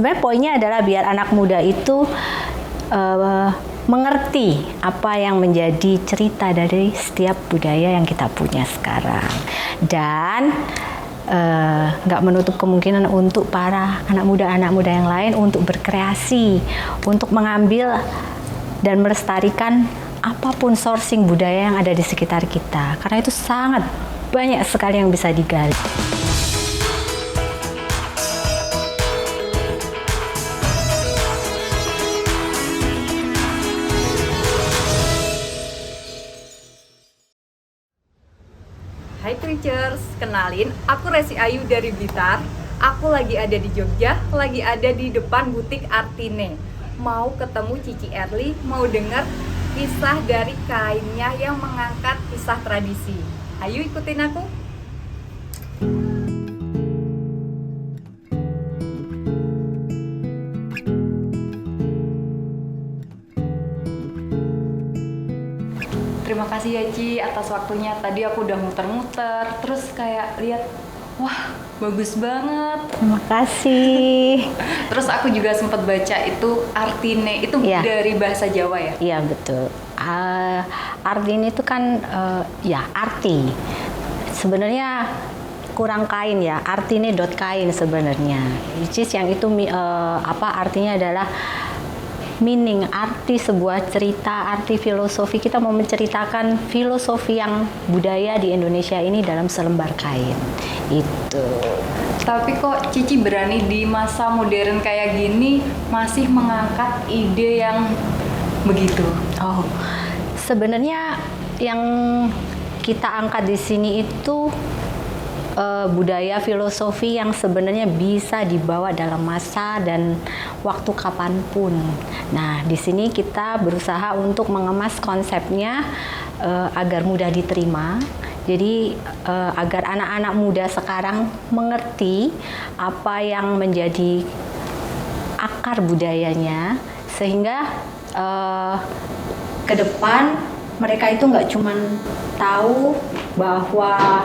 sebenarnya poinnya adalah biar anak muda itu mengerti apa yang menjadi cerita dari setiap budaya yang kita punya sekarang, dan nggak menutup kemungkinan untuk para anak muda yang lain untuk berkreasi, untuk mengambil dan melestarikan apapun sourcing budaya yang ada di sekitar kita, karena itu sangat banyak sekali yang bisa digali. Hai Twitchers, kenalin, aku Resi Ayu dari Blitar. Aku lagi ada di Jogja, lagi ada di depan butik Artine. Mau ketemu Cici Erli, mau denger kisah dari kainnya yang mengangkat kisah tradisi. Ayo ikutin aku. Terima kasih ya Ci atas waktunya. Tadi aku udah muter-muter, terus kayak lihat, wah bagus banget. Terima kasih. Terus aku juga sempat baca itu Artine, itu Iya. dari bahasa Jawa ya? Iya betul. Artine itu kan ya arti. Sebenarnya kurang kain ya. Artine.kain sebenarnya. Which is yang itu artinya adalah meaning, arti sebuah cerita, arti filosofi. Kita mau menceritakan filosofi yang budaya di Indonesia ini dalam selembar kain. Itu. Tapi kok Cici berani di masa modern kayak gini masih mengangkat ide yang begitu? Oh, sebenarnya yang kita angkat di sini itu budaya filosofi yang sebenarnya bisa dibawa dalam masa dan waktu kapanpun. Nah, di sini kita berusaha untuk mengemas konsepnya agar mudah diterima. Jadi agar anak-anak muda sekarang mengerti apa yang menjadi akar budayanya, sehingga ke depan mereka itu nggak cuma tahu bahwa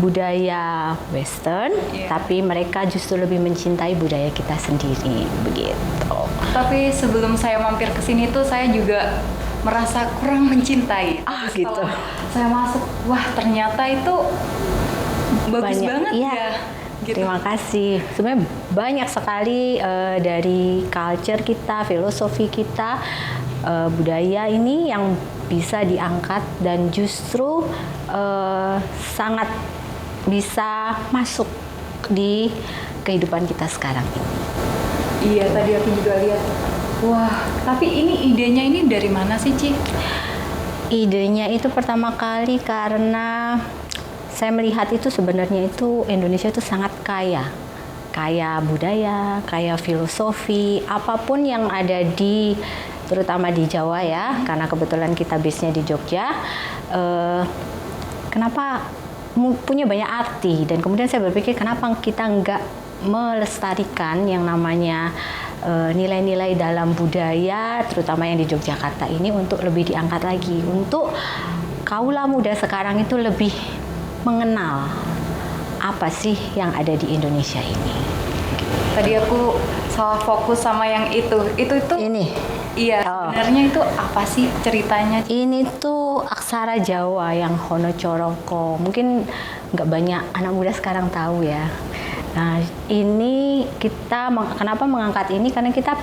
budaya Western, tapi mereka justru lebih mencintai budaya kita sendiri, begitu. Tapi sebelum saya mampir ke sini tuh saya juga merasa kurang mencintai. Terus Gitu. kalau saya masuk, wah ternyata itu bagus Banyak, banget iya. ya. Gitu. Terima kasih. Sebenarnya banyak sekali dari culture kita, filosofi kita, budaya ini yang bisa diangkat dan justru sangat bisa masuk di kehidupan kita sekarang ini. Iya, tadi aku juga lihat. Wah, tapi ini idenya ini dari mana sih, Ci? Idenya itu pertama kali karena saya melihat itu sebenarnya itu Indonesia itu sangat kaya. Kaya budaya, kaya filosofi, apapun yang ada di, terutama di Jawa ya, karena kebetulan kita base-nya di Jogja. Kenapa punya banyak arti, dan kemudian saya berpikir kenapa kita nggak melestarikan yang namanya nilai-nilai dalam budaya, terutama yang di Yogyakarta ini, untuk lebih diangkat lagi, untuk kaula muda sekarang itu lebih mengenal apa sih yang ada di Indonesia ini. Tadi aku salah fokus sama yang itu Ini. iya, sebenarnya itu apa sih ceritanya? Ini tuh aksara Jawa yang Hono Coroko. Mungkin nggak banyak anak muda sekarang tahu ya. Nah, ini kita kenapa mengangkat ini, karena kita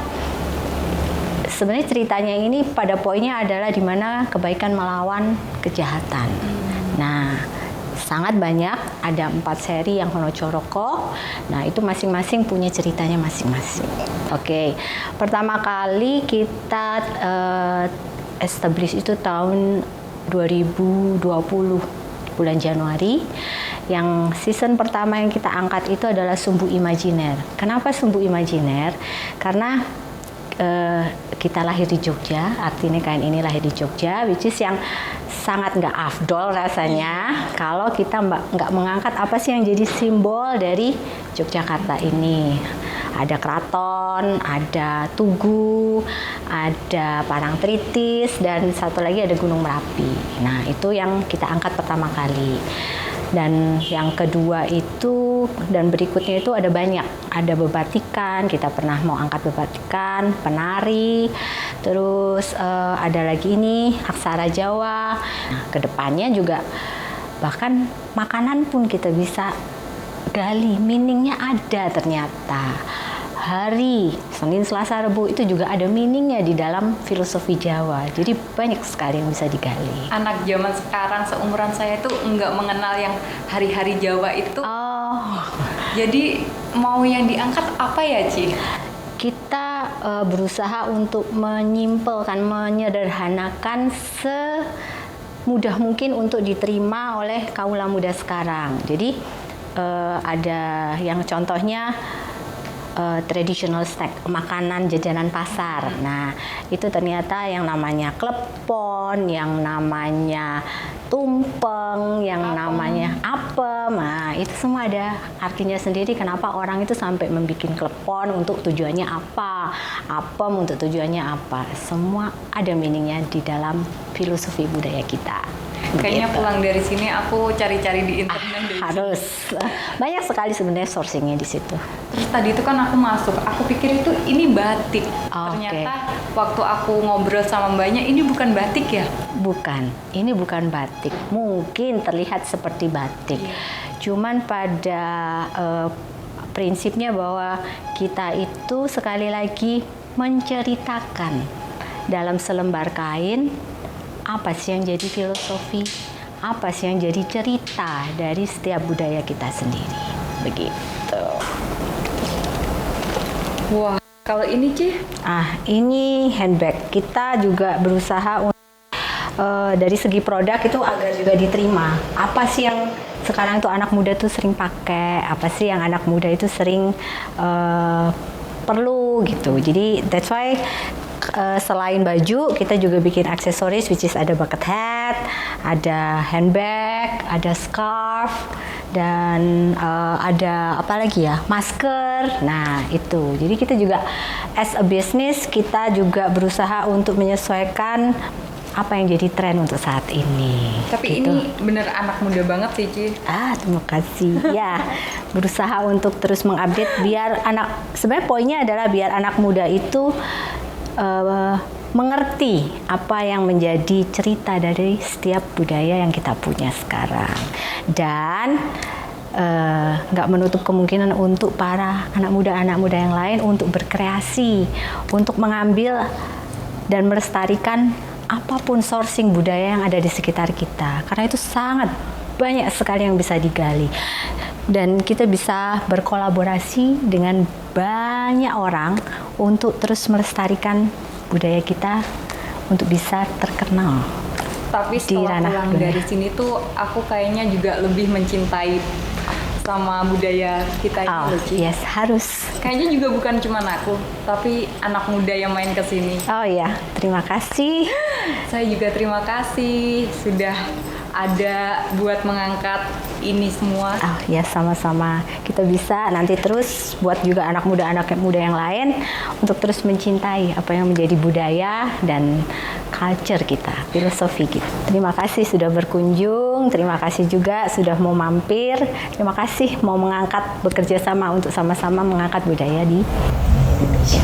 sebenarnya ceritanya ini pada poinnya adalah di mana kebaikan melawan kejahatan. Nah, sangat banyak, ada 4 seri yang Hono Coroko. Nah, itu masing-masing punya ceritanya masing-masing. Oke. Pertama kali kita establish itu tahun 2020 bulan Januari. Yang season pertama yang kita angkat itu adalah Sumbu Imajiner. Kenapa Sumbu Imajiner? Karena kita lahir di Jogja, artinya kain ini lahir di Jogja, which is yang sangat nggak afdol rasanya kalau kita nggak mengangkat apa sih yang jadi simbol dari Yogyakarta ini. Ada keraton, ada tugu, ada Parangtritis, dan satu lagi ada Gunung Merapi. Nah, itu yang kita angkat pertama kali. Dan yang kedua itu dan berikutnya itu ada banyak, ada bebatikan, kita pernah mau angkat bebatikan, penari, terus ada lagi ini aksara Jawa. Nah, kedepannya juga bahkan makanan pun kita bisa gali, meaningnya ada ternyata. Hari Senin, Selasa, Rabu itu juga ada meaningnya di dalam filosofi Jawa. Jadi banyak sekali yang bisa digali. Anak zaman sekarang seumuran saya tuh nggak mengenal yang hari-hari Jawa itu. Oh, Jadi mau yang diangkat apa ya, Ci? kita berusaha untuk menyimpelkan, menyederhanakan semudah mungkin untuk diterima oleh kaula muda sekarang. Jadi ada yang contohnya traditional snack, makanan jajanan pasar. Nah, itu ternyata yang namanya klepon, yang namanya tumpeng, yang namanya apem. Nah, itu semua ada artinya sendiri kenapa orang itu sampai membuat klepon untuk tujuannya apa, apem untuk tujuannya apa. Semua ada meaningnya di dalam filosofi budaya kita. Kayaknya Gitu. pulang dari sini aku cari-cari di internet deh. Harus banyak sekali sebenarnya sourcingnya di situ. Terus tadi itu kan aku masuk, aku pikir itu ini batik. Oh, Ternyata waktu aku ngobrol sama mbaknya, ini bukan batik ya? Bukan, ini bukan batik. Mungkin terlihat seperti batik. Cuman pada prinsipnya bahwa kita itu sekali lagi menceritakan dalam selembar kain apa sih yang jadi filosofi, apa sih yang jadi cerita dari setiap budaya kita sendiri. Begitu. Wah, kalau ini Ci? Ini handbag. Kita juga berusaha untuk dari segi produk itu agar juga diterima. Apa sih yang sekarang tuh anak muda tuh sering pakai? Apa sih yang anak muda itu sering perlu gitu. Jadi that's why selain baju, kita juga bikin aksesoris, which is ada bucket hat, ada handbag, ada scarf, dan ada apa lagi ya, masker. Nah itu, jadi kita juga as a business kita juga berusaha untuk menyesuaikan apa yang jadi tren untuk saat ini. Tapi gitu. ini bener anak muda banget sih Ci. Terima kasih. Ya, berusaha untuk terus mengupdate biar sebenarnya poinnya adalah biar anak muda itu mengerti apa yang menjadi cerita dari setiap budaya yang kita punya sekarang, dan nggak menutup kemungkinan untuk para anak muda yang lain untuk berkreasi, untuk mengambil dan melestarikan apapun sourcing budaya yang ada di sekitar kita, karena itu sangat banyak sekali yang bisa digali dan kita bisa berkolaborasi dengan banyak orang untuk terus melestarikan budaya kita untuk bisa terkenal. Tapi setelah ranah pulang dunia. dari sini tuh aku kayaknya juga lebih mencintai sama budaya kita ini loh, Ci. Yes, harus. Kayaknya juga bukan cuma aku, tapi anak muda yang main ke sini. Oh iya, terima kasih. Saya juga terima kasih sudah ada buat mengangkat ini semua. Ya sama-sama. Kita bisa nanti terus buat juga anak muda yang lain untuk terus mencintai apa yang menjadi budaya dan culture kita, filosofi kita. Terima kasih sudah berkunjung, terima kasih juga sudah mau mampir, terima kasih mau bekerja sama untuk sama-sama mengangkat budaya di Indonesia.